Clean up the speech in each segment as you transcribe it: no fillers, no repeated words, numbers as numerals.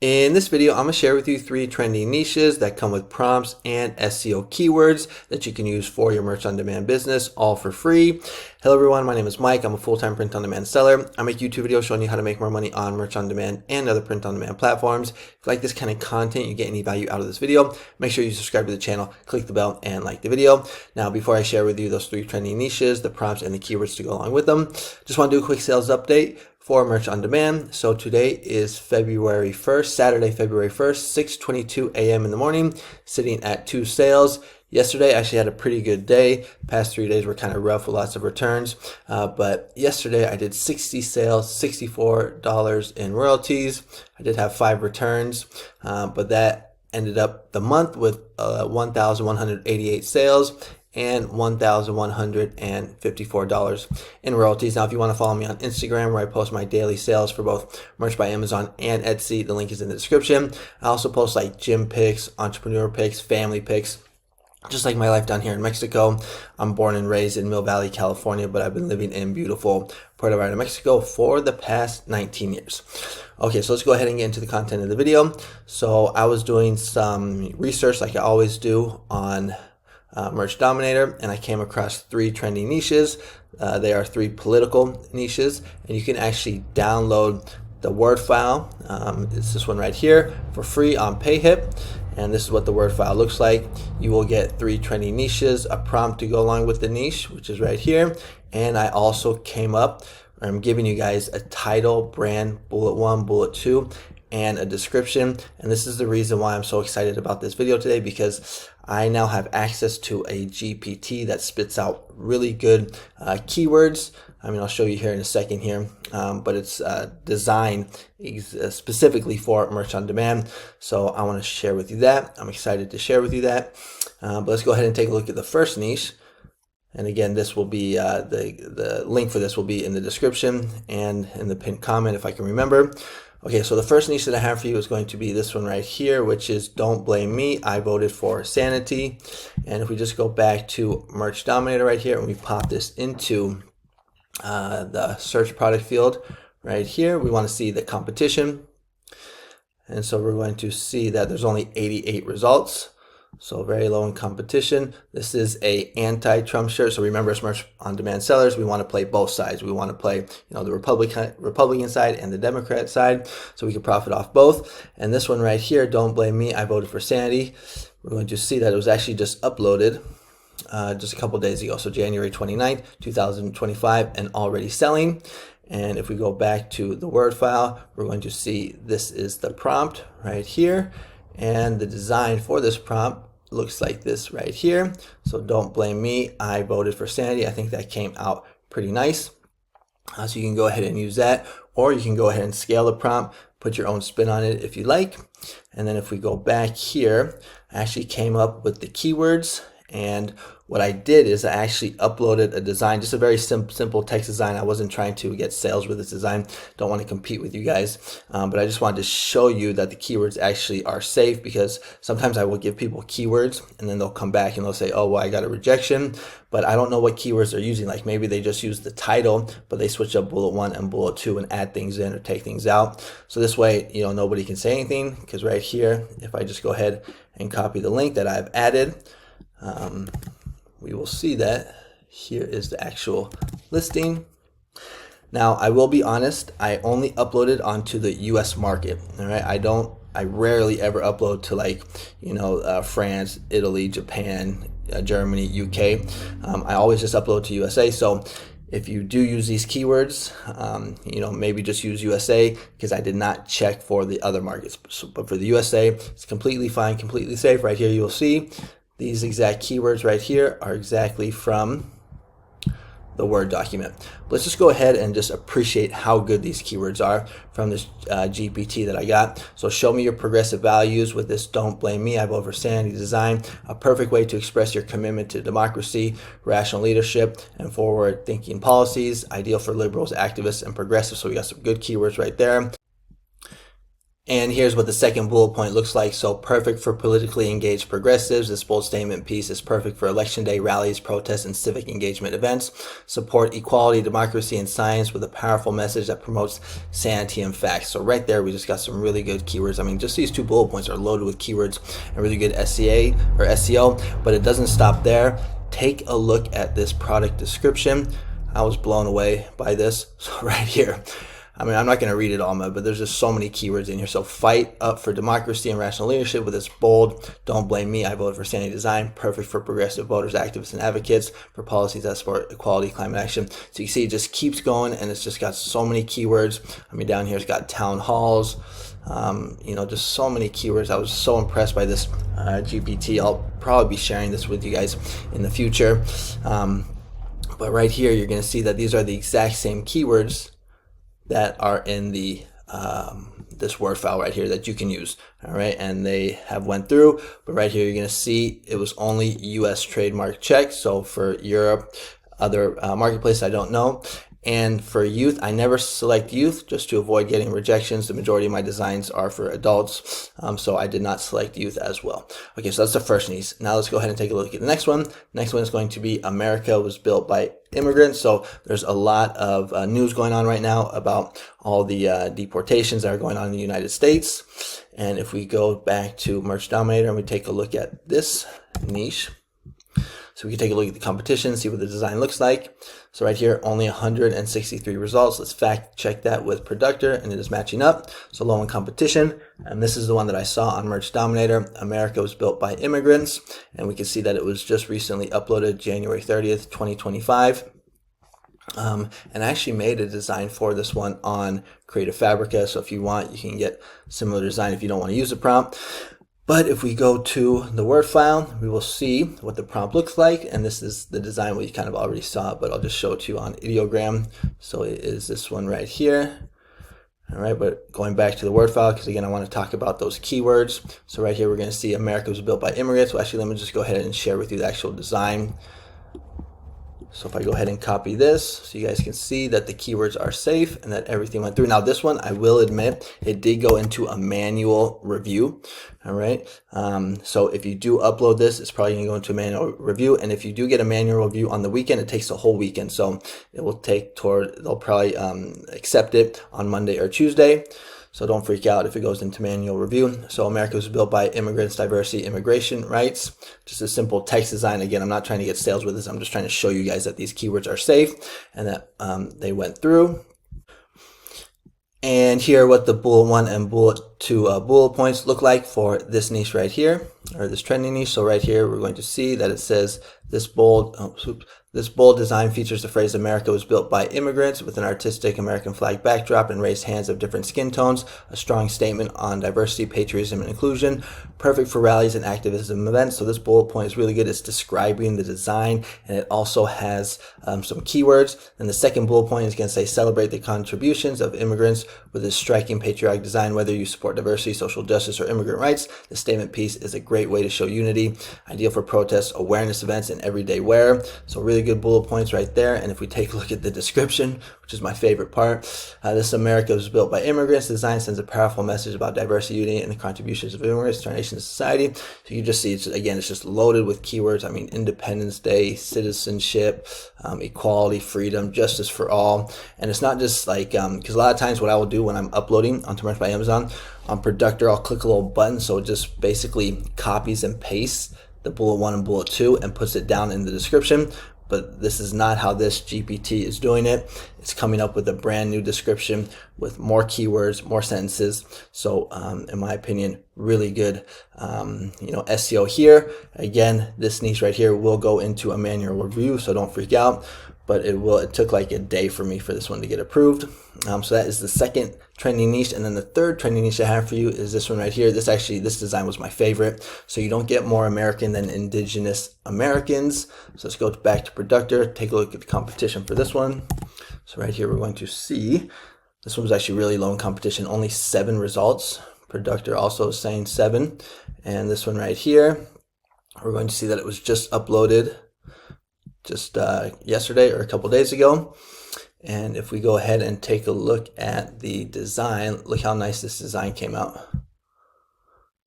In this video, I'm going to share with you 3 trending niches that come with prompts and SEO keywords that you can use for your merch on demand business, all for free. Hello everyone, my name is Mike. I'm a full-time print on demand seller. I make YouTube videos showing you how to make more money on merch on demand and other print on demand platforms. If you like this kind of content, you get any value out of this video, make sure you subscribe to the channel, click the bell, and like the video. Now, before I share with you those 3 trending niches, the prompts and the keywords to go along with them, just want to do a quick sales update for merch on demand. So today is February 1st, Saturday, February 1st, 6:22 a.m. in the morning, sitting at 2 sales. Yesterday I actually had a pretty good day. Past 3 days were kind of rough with lots of returns, but yesterday I did 60 sales, $64 in royalties. I did have 5 returns, but that ended up the month with 1,188 sales and $1,154 in royalties. Now, if you want to follow me on Instagram, where I post my daily sales for both Merch by Amazon and Etsy, the link is in the description. I also post like gym pics, entrepreneur pics, family pics, just like my life down here in Mexico. I'm born and raised in Mill Valley, California, but I've been living in beautiful Puerto Vallarta, Mexico for the past 19 years. Okay, so let's go ahead and get into the content of the video. So I was doing some research like I always do on Merch Dominator, and I came across 3 trending niches. They are 3 political niches, and you can actually download the Word file. It's this one right here for free on PayHip, and this is what the Word file looks like. You will get 3 trending niches, a prompt to go along with the niche, which is right here, and I also came up, I'm giving you guys a title, brand, bullet 1, bullet 2, and a description. And this is the reason why I'm so excited about this video today, because I now have access to a GPT that spits out really good keywords. I mean, I'll show you here in a second here, but it's designed specifically for merch on demand. So I want to share with you that. I'm excited to share with you that. But let's go ahead and take a look at the first niche. And again, this will be the link for this will be in the description and in the pinned comment if I can remember. Okay, so the first niche that I have for you is going to be this one right here, which is Don't Blame Me, I Voted for Sanity. And if we just go back to Merch Dominator right here and we pop this into the search product field right here, we want to see the competition. And so we're going to see that there's only 88 results. So very low in competition. This is a anti-Trump shirt. So remember, as merch on demand sellers, we want to play both sides. We want to play, the Republican side and the Democrat side, so we can profit off both. And this one right here, Don't Blame Me, I Voted for Sanity. We're going to see that it was actually just uploaded just a couple days ago. So January 29th, 2025, and already selling. And if we go back to the Word file, we're going to see this is the prompt right here. And the design for this prompt looks like this right here. So Don't Blame Me, I Voted for Sanity. I think that came out pretty nice. So you can go ahead and use that, or you can go ahead and scale the prompt, put your own spin on it if you like. And then if we go back here, I actually came up with the keywords. And what I did is I actually uploaded a design, just a very simple text design. I wasn't trying to get sales with this design. Don't want to compete with you guys. But I just wanted to show you that the keywords actually are safe, because sometimes I will give people keywords and then they'll come back and they'll say, oh, well, I got a rejection, but I don't know what keywords they're using. Like maybe they just use the title, but they switch up bullet 1 and bullet 2 and add things in or take things out. So this way, nobody can say anything, because right here, if I just go ahead and copy the link that I've added, we will see that here is the actual listing. Now, I will be honest, I only uploaded onto the US market. All right, I rarely ever upload to like, France, Italy, Japan, Germany, UK. I always just upload to USA. So if you do use these keywords, maybe just use USA, because I did not check for the other markets. But for the USA, it's completely fine, completely safe. Right here, you'll see these exact keywords right here are exactly from the Word document. But let's just go ahead and just appreciate how good these keywords are from this GPT that I got. So show me your progressive values with this Don't Blame Me, I Vote for Sanity design. A perfect way to express your commitment to democracy, rational leadership, and forward-thinking policies. Ideal for liberals, activists, and progressives. So we got some good keywords right there. And here's what the second bullet point looks like. So perfect for politically engaged progressives. This bold statement piece is perfect for election day rallies, protests, and civic engagement events. Support equality, democracy, and science with a powerful message that promotes sanity and facts. So right there, we just got some really good keywords. I mean, just these 2 bullet points are loaded with keywords and really good SEO, but it doesn't stop there. Take a look at this product description. I was blown away by this. So right here, I mean, I'm not going to read it all, but there's just so many keywords in here. So fight up for democracy and rational leadership with this bold, don't blame me, I voted for sanity design, perfect for progressive voters, activists, and advocates, for policies that support equality, climate action. So you see it just keeps going, and it's just got so many keywords. I mean, down here it's got town halls, just so many keywords. I was so impressed by this GPT. I'll probably be sharing this with you guys in the future. But right here, you're going to see that these are the exact same keywords that are in the this Word file right here that you can use. All right, and they have went through, but right here you're going to see it was only US trademark checked. So for Europe, other marketplace, I don't know. And for youth, I never select youth just to avoid getting rejections. The majority of my designs are for adults, so I did not select youth as well. Okay, so that's the first niche. Now let's go ahead and take a look at the next one. Next one is going to be America was built by immigrants. So there's a lot of news going on right now about all the deportations that are going on in the United States. And if we go back to Merch Dominator and we take a look at this niche, so we can take a look at the competition, see what the design looks like. So right here, only 163 results. Let's fact check that with Productor, and it is matching up. So low in competition. And this is the one that I saw on Merch Dominator. America was built by immigrants. And we can see that it was just recently uploaded January 30th, 2025. And I actually made a design for this one on Creative Fabrica. So if you want, you can get similar design if you don't want to use a prompt. But if we go to the Word file, we will see what the prompt looks like. And this is the design we kind of already saw, but I'll just show it to you on IDEOGRAM. So it is this one right here. All right, but going back to the Word file, because again, I want to talk about those keywords. So right here, we're going to see America was built by immigrants. Well, actually, let me just go ahead and share with you the actual design. So if I go ahead and copy this, so you guys can see that the keywords are safe and that everything went through. Now this one, I will admit, it did go into a manual review. All right. So if you do upload this, it's probably going to go into a manual review. And if you do get a manual review on the weekend, it takes the whole weekend. So it will take they'll probably accept it on Monday or Tuesday. So don't freak out if it goes into manual review. So America was built by immigrants, diversity, immigration rights. Just a simple text design. Again, I'm not trying to get sales with this. I'm just trying to show you guys that these keywords are safe and that they went through. And here are what the bullet 1 and bullet 2 bullet points look like for this niche right here, or this trending niche. So right here, we're going to see that it says this bold design features the phrase America was built by immigrants with an artistic American flag backdrop and raised hands of different skin tones, a strong statement on diversity, patriotism, and inclusion, perfect for rallies and activism events. So this bullet point is really good. It's describing the design, and it also has some keywords. And the second bullet point is going to say celebrate the contributions of immigrants with this striking patriotic design. Whether you support diversity, social justice, or immigrant rights, the statement piece is a great way to show unity, ideal for protests, awareness events, and everyday wear. So really good bullet points right there. And if we take a look at the description, which is my favorite part, this America was built by immigrants. The design sends a powerful message about diversity, unity, and the contributions of immigrants to our nation's society. So you just see, it's just loaded with keywords. I mean, Independence Day, citizenship, equality, freedom, justice for all. And it's not just like, because a lot of times what I will do when I'm uploading onto Merch by Amazon, on Productor, I'll click a little button. So it just basically copies and pastes the bullet 1 and bullet 2 and puts it down in the description. But this is not how this GPT is doing it. It's coming up with a brand new description with more keywords, more sentences. So in my opinion, really good SEO here. Again, this niche right here will go into a manual review, so don't freak out. But it took like a day for me for this one to get approved. So that is the second trending niche. And then the third trending niche I have for you is this one right here. This design was my favorite. So you don't get more American than indigenous Americans. So let's go back to Productor, take a look at the competition for this one. So right here, we're going to see, this one was actually really low in competition, only 7 results. Productor also saying 7. And this one right here, we're going to see that it was just uploaded just yesterday or a couple days ago. And if we go ahead and take a look at the design, look how nice this design came out.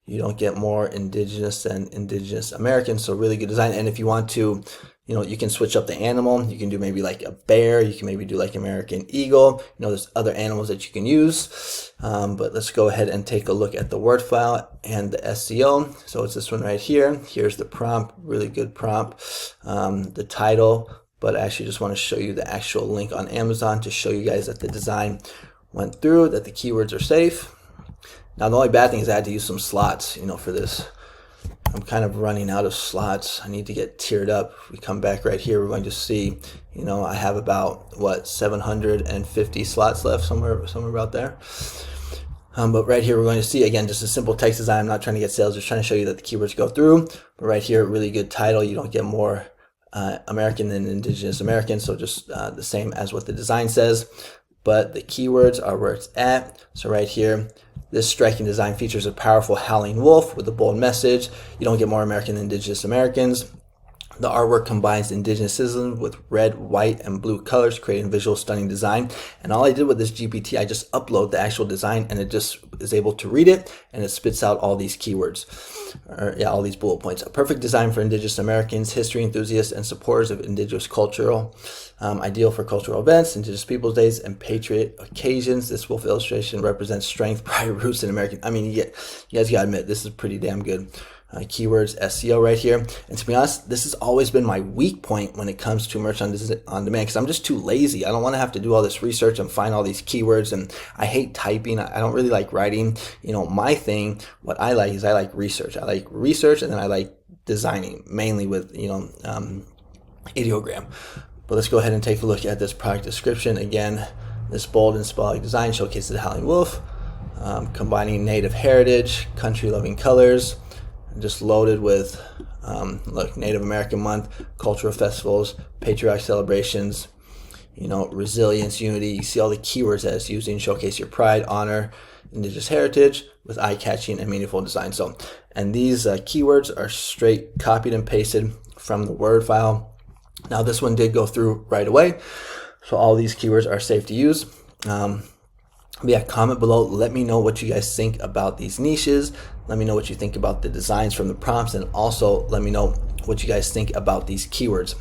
You don't get more indigenous than indigenous American, so really good design. And if you want to, you can switch up the animal. You can do maybe like a bear. You can maybe do like American eagle. There's other animals that you can use. But let's go ahead and take a look at the word file and the SEO. So it's this one right here. Here's the prompt, really good prompt. The title, but I actually just want to show you the actual link on Amazon to show you guys that the design went through, that the keywords are safe. Now, the only bad thing is I had to use some slots, for this. I'm kind of running out of slots. I need to get tiered up. If we come back right here, we're going to see, I have about, 750 slots left, somewhere about there. But right here, we're going to see, again, just a simple text design. I'm not trying to get sales, just trying to show you that the keywords go through. But right here, really good title. You don't get more American than indigenous American, so just the same as what the design says. But the keywords are where it's at. So right here, this striking design features a powerful howling wolf with a bold message. You don't get more American than indigenous Americans. The artwork combines indigenous with red, white, and blue colors, creating visual stunning design. And all I did with this GPT, I just upload the actual design and it just is able to read it and it spits out all these keywords, all these bullet points. A perfect design for indigenous Americans, history enthusiasts, and supporters of indigenous cultural, ideal for cultural events, Indigenous Peoples Days, and patriot occasions. This wolf illustration represents strength, pride, roots in American. I mean, you guys gotta admit, this is pretty damn good. Keywords, SEO right here. And to be honest, this has always been my weak point when it comes to merch on demand, because I'm just too lazy. I don't want to have to do all this research and find all these keywords, and I hate typing. I don't really like writing. My thing, what I like is I like research. I like research, and then I like designing, mainly with IDEOGRAM. But let's go ahead and take a look at this product description. Again, this bold and symbolic design showcases the howling wolf, combining native heritage, country-loving colors, just loaded with Native American Month, cultural festivals, patriotic celebrations, resilience, unity. You see all the keywords that it's using, showcase your pride, honor, indigenous heritage with eye-catching and meaningful design. So, and these keywords are straight copied and pasted from the Word file. Now this one did go through right away, so all these keywords are safe to use. But yeah, comment below. Let me know what you guys think about these niches. Let me know what you think about the designs from the prompts, and also let me know what you guys think about these keywords.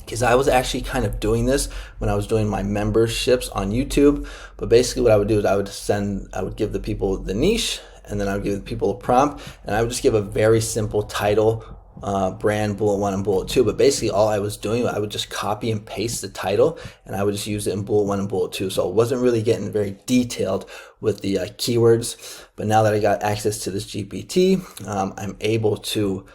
Because I was actually kind of doing this when I was doing my memberships on YouTube. But basically what I would do is I would give the people the niche, and then I would give the people a prompt, and I would just give a very simple title, brand, bullet 1 and bullet 2. But basically all I was doing, I would just copy and paste the title, and I would just use it in bullet 1 and bullet 2. So it wasn't really getting very detailed with the keywords. But now that I got access to this GPT, I'm able to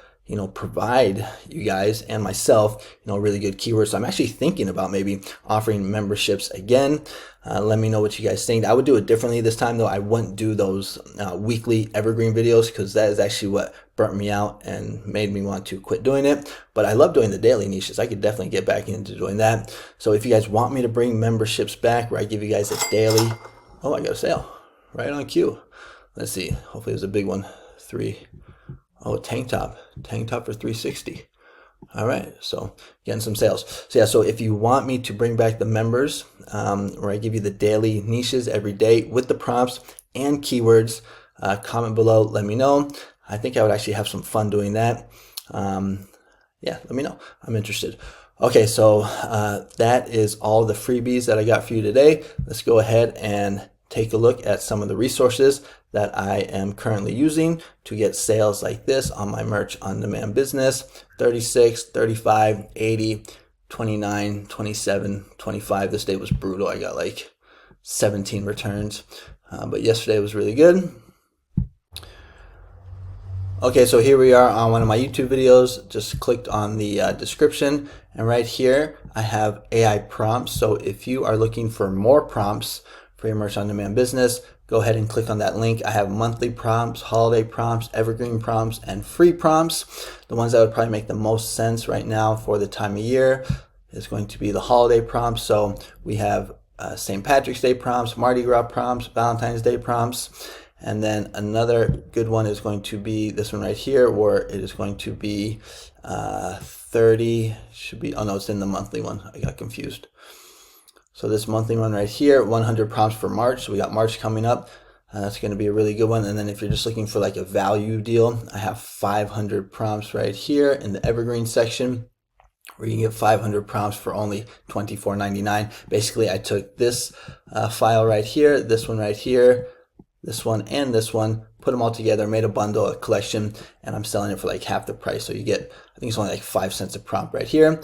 provide you guys and myself, really good keywords. So I'm actually thinking about maybe offering memberships again. Let me know what you guys think. I would do it differently this time though. I wouldn't do those weekly evergreen videos, because that is actually what burnt me out and made me want to quit doing it. But I love doing the daily niches. I could definitely get back into doing that. So if you guys want me to bring memberships back, where I give you guys a daily, I got a sale right on cue. Let's see, hopefully it was a big one. Tank top for $360. All right, so getting some sales. So yeah, so if you want me to bring back the members, where I give you the daily niches every day with the prompts and keywords, comment below, let me know. I think I would actually have some fun doing that. Yeah, let me know. I'm interested. Okay, so that is all the freebies that I got for you today. Let's go ahead and take a look at some of the resources that I am currently using to get sales like this on my merch on demand business. 36, 35, 80, 29, 27, 25. This day was brutal. I got like 17 returns, but yesterday was really good. Okay, so here we are on one of my YouTube videos. Just clicked on the description, and right here I have AI prompts. So if you are looking for more prompts for your merch on demand business, go ahead and click on that link. I have monthly prompts, holiday prompts, evergreen prompts, and free prompts. The ones that would probably make the most sense right now for the time of year is going to be the holiday prompts. So we have St. Patrick's Day prompts, Mardi Gras prompts, Valentine's Day prompts. And then another good one is going to be this one right here, where it is going to be 30, should be, oh no, it's in the monthly one. I got confused. So this monthly one right here, 100 prompts for March. So we got March coming up. That's going to be a really good one. And then if you're just looking for like a value deal, I have 500 prompts right here in the evergreen section, where you can get 500 prompts for only $24.99. Basically, I took this file right here, this one right here, this one, and this one, put them all together, made a bundle, a collection, and I'm selling it for like half the price. So you get, I think it's only like 5 cents a prompt right here.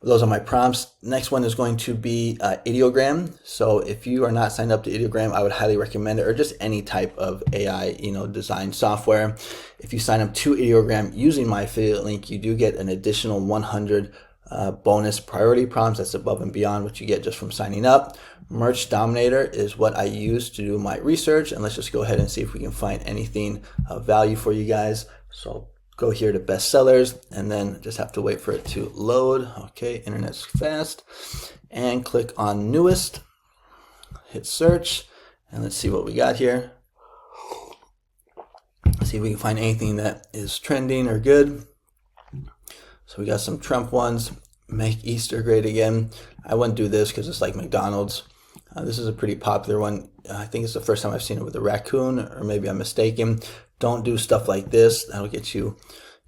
Those are my prompts. Next one is going to be IDEOGRAM. So if you are not signed up to IDEOGRAM, I would highly recommend it, or just any type of AI, design software. If you sign up to IDEOGRAM using my affiliate link, you do get an additional 100 bonus priority prompts. That's above and beyond what you get just from signing up. Merch Dominator is what I use to do my research, and let's just go ahead and see if we can find anything of value for you guys. So go here to bestsellers, and then just have to wait for it to load. Okay, internet's fast. And click on newest, hit search, and let's see what we got here. See if we can find anything that is trending or good. So we got some Trump ones. Make Easter great again. I wouldn't do this because it's like McDonald's. This is a pretty popular one. I think it's the first time I've seen it with a raccoon, or maybe I'm mistaken. Don't do stuff like this. That'll get you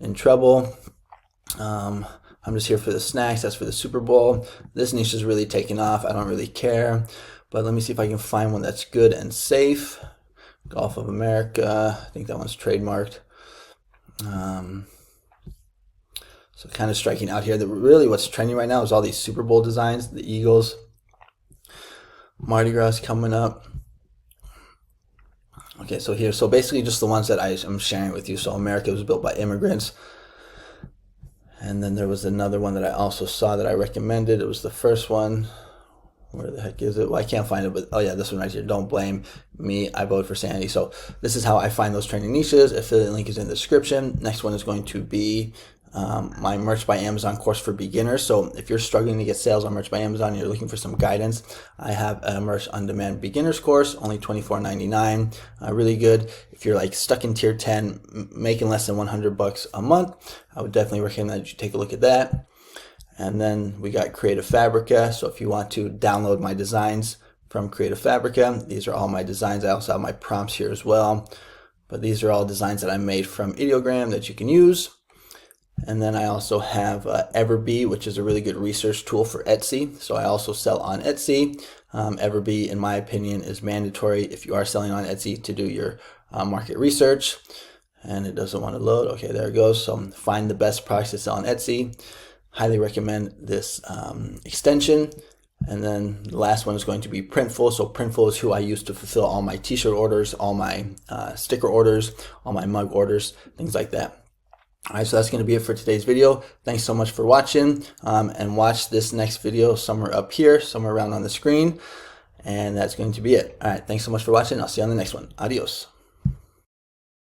in trouble. I'm just here for the snacks. That's for the Super Bowl. This niche is really taking off. I don't really care. But let me see if I can find one that's good and safe. Gulf of America. I think that one's trademarked. So kind of striking out here. Really what's trending right now is all these Super Bowl designs, the Eagles. Mardi Gras coming up. Okay, so here, so basically just the ones that I'm sharing with you. So America was built by immigrants. And then there was another one that I also saw that I recommended. It was the first one. Where the heck is it? Well, I can't find it, but oh yeah, this one right here. Don't blame me. I vote for Sandy. So this is how I find those trending niches. Affiliate link is in the description. Next one is going to be my Merch by Amazon course for beginners. So if you're struggling to get sales on Merch by Amazon and you're looking for some guidance, I have a Merch on Demand beginners course, only $24.99. Really good. If you're like stuck in tier 10, making less than $100 a month, I would definitely recommend that you take a look at that. And then we got Creative Fabrica. So if you want to download my designs from Creative Fabrica, these are all my designs. I also have my prompts here as well. But these are all designs that I made from IDEOGRAM that you can use. And then I also have EVERBEE, which is a really good research tool for Etsy. So I also sell on Etsy. EVERBEE, in my opinion, is mandatory if you are selling on Etsy to do your market research. And it doesn't want to load. Okay, there it goes. So find the best products to sell on Etsy. Highly recommend this extension. And then the last one is going to be Printful. So Printful is who I use to fulfill all my t-shirt orders, all my sticker orders, all my mug orders, things like that. All right, so that's going to be it for today's video. Thanks so much for watching, and watch this next video somewhere up here, somewhere around on the screen. And that's going to be it. All right, thanks so much for watching. I'll see you on the next one. Adios.